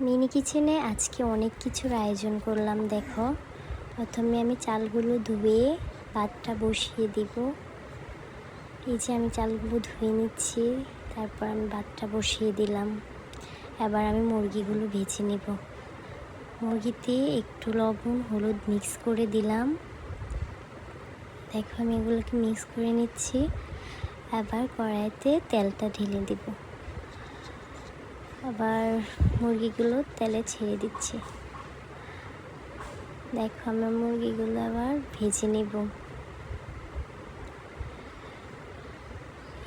Mini কিচেনে আজকে অনেক কিছুর আয়োজন করলাম। দেখো, প্রথমে আমি চালগুলো ধুয়ে ভাতটা বসিয়ে দিব। এই যে আমি চালগুলো ধুয়ে নিচ্ছি, তারপর আমি ভাতটা বসিয়ে দিলাম। এবার আমি মুরগিগুলো ভেজে নেব। মুরগিতে একটু লবণ হলুদ মিক্স করে দিলাম। দেখো, আমি এগুলোকে মিক্স করে নিচ্ছি। এবার কড়াইতে তেলটা ঢেলে দিব। আবার মুরগিগুলো তেলে ছেড়ে দিচ্ছি। দেখো, আমরা মুরগিগুলো আবার ভেজে নেব।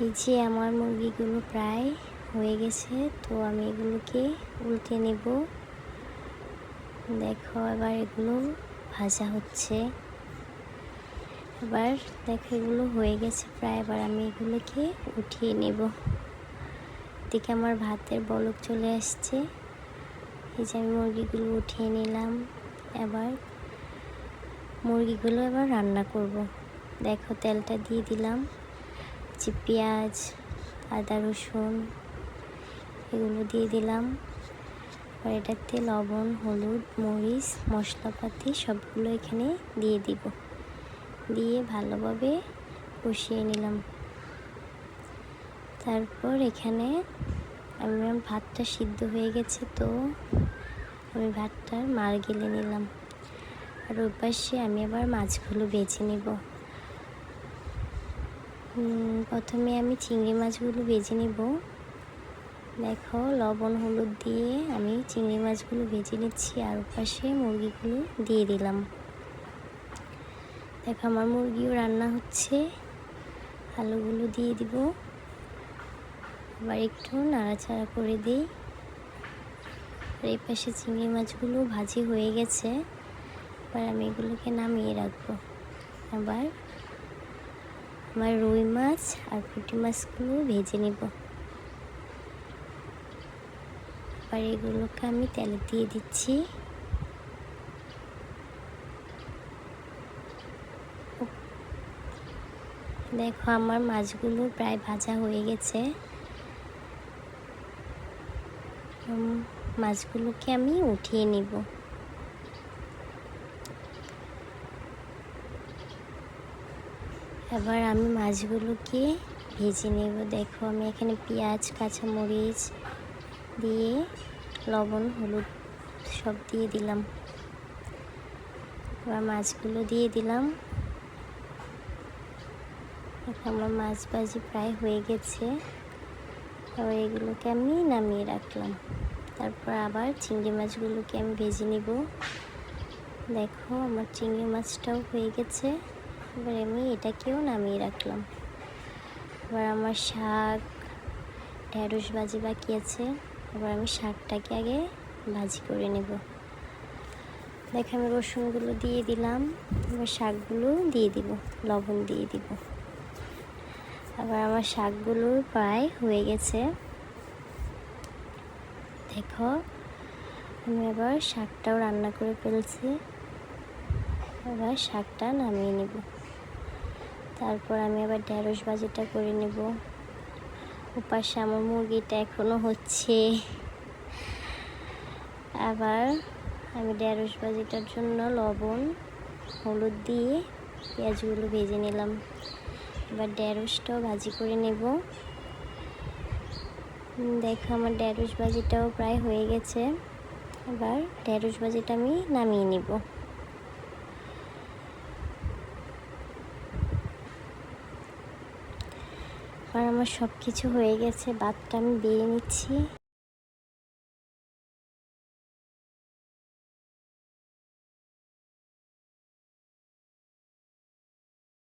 এই যে আমার মুরগিগুলো প্রায় হয়ে গেছে, তো আমি এগুলোকে উল্টে নেব। দেখো, এবার এগুলো ভাজা হচ্ছে। এবার দেখো, এগুলো হয়ে গেছে প্রায়। এবার আমি এগুলোকে উঠিয়ে নেব। এদিকে আমার ভাতের বলক চলে আসছে। এই যে আমি মুরগিগুলো উঠিয়ে নিলাম। এবার মুরগিগুলো রান্না করব। দেখো, তেলটা দিয়ে দিলাম। যে পেঁয়াজ আদা রসুন এগুলো দিয়ে দিলাম। আর এটাতে লবণ হলুদ মরিচ মশলাপাতি সবগুলো এখানে দিয়ে দিব। দিয়ে ভালোভাবে কষিয়ে নিলাম। তারপর এখানে আমার ভাতটা সিদ্ধ হয়ে গেছে, তো আমি ভাতটার মার গেলে নিলাম। আর ওই পাশে আমি আবার মাছগুলো বেছে নেব। প্রথমে আমি চিংড়ি মাছগুলো ভেজে নেব। দেখো, লবণ হলুদ দিয়ে আমি চিংড়ি মাছগুলো ভেজে নিচ্ছি। আর পাশে মুরগিগুলো দিয়ে দিলাম। দেখো, আমার মুরগিও রান্না হচ্ছে। আলুগুলো দিয়ে দিব। আবার একটু নাড়াচাড়া করে দিই। আর এই পাশে চিংড়ি মাছগুলো ভাজি হয়ে গেছে। এবার আমি এগুলোকে নামিয়ে রাখবো। আবার আমার রুই মাছ আর পুঁটি মাছগুলো ভেজে নেব। আবার এগুলোকে আমি তেলে দিয়ে দিচ্ছি। দেখো, আমার মাছগুলো প্রায় ভাজা হয়ে গেছে। মাছগুলোকে আমি উঠিয়ে নিব। এবার আমি মাছগুলোকে ভেজে নেব। দেখো, আমি এখানে পেঁয়াজ কাঁচামরিচ দিয়ে লবণ হলুদ সব দিয়ে দিলাম। এবার মাছগুলো দিয়ে দিলাম। আমার মাছ ভাজি প্রায় হয়ে গেছে। এবার এগুলোকে আমি নামিয়ে রাখলাম। তারপর আবার চিংড়ি মাছগুলোকে আমি ভেজে নিব। দেখো, আমার চিংড়ি মাছটাও হয়ে গেছে। এবার আমি এটাকেও নামিয়ে রাখলাম। এবার আমার শাক ঢেঁড়স ভাজি বাকি আছে। এবার আমি শাকটাকে আগে ভাজি করে নেব। দেখো, আমি রসুনগুলো দিয়ে দিলাম। এবার শাকগুলো দিয়ে দিব, লবণ দিয়ে দিব। আবার আমার শাকগুলো প্রায় হয়ে গেছে। দেখো, আমি আবার শাকটাও রান্না করে ফেলছি। এবার শাকটা নামিয়ে নেব। তারপর আমি আবার ঢেঁড়স ভাজিটা করে নেব। ওপাশে আমার মুরগিটা এখনো হচ্ছে। আবার আমি ঢেঁড়স ভাজিটার জন্য লবণ হলুদ দিয়ে পেঁয়াজগুলো ভেজে নিলাম। এবার ঢেঁড়সটাও ভাজি করে নেব। দেখো, আমার ঢেঁড়স ভাজিটাও প্রায় হয়ে গেছে। এবার ঢেঁড়স ভাজিটা আমি নামিয়ে নিব। আর আমার সব কিছু হয়ে গেছে। ভাতটা আমি বেড়ে নিচ্ছি।